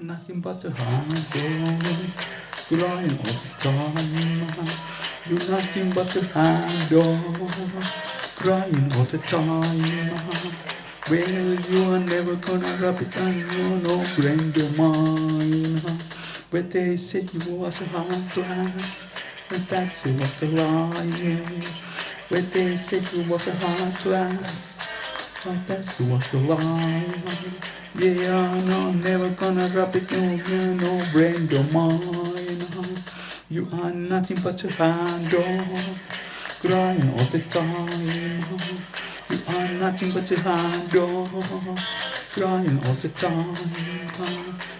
nothing but a hound dog, crying all the time. You're nothing but a hound dog, crying all the time. Well, you are never gonna rub it on your no friend of mine. But they said you was a hard class, and that's was the lie. But they said you was a hard class, but that's was the lie. Yeah, no, never gonna rub it on you no friend of mine. You are nothing but a hound dog, crying all the time. You are nothing but a hound dog, crying all the time.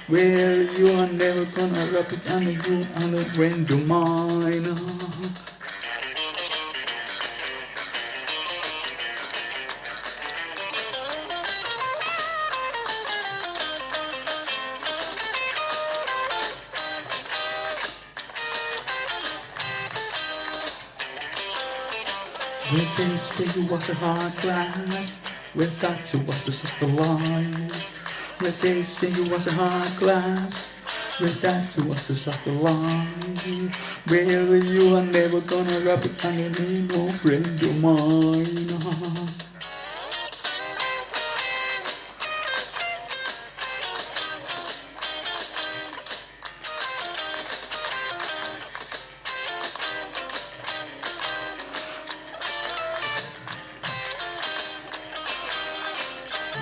Well, you are never gonna rub it on you on a friend of mine. When they say you was a hard class, well that you was just a lie. When they say you was a hard class, well that you was just a lie. Well, you are never gonna rub it on me, no friend of mine.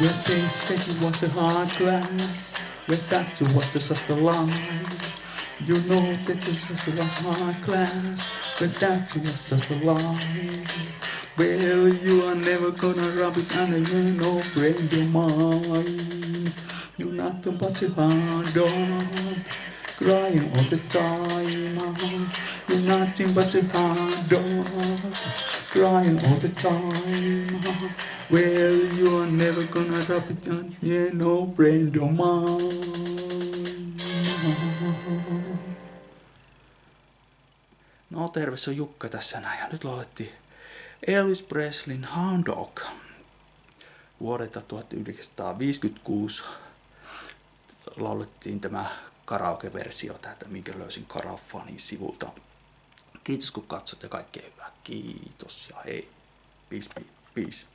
Well, they said you was a hard class, well that you was just a lie. You know that you just was hard class, but that was just a lie. Well, you are never gonna rub it on you, no friend of mine. You're nothing but a hard dog, crying all the time. You're nothing but a hard dog, crying all the time. Well, you are never gonna rub it on you, no friend of mine. No terve, se on Jukka tässä näin. Ja nyt laulettiin Elvis Presleyn Hound Dog vuodelta 1956. Laulettiin tämä karaoke-versio täältä, minkä löysin Karafanin sivulta. Kiitos kun katsot ja kaikkea hyvää. Kiitos ja hei. Peace, peace.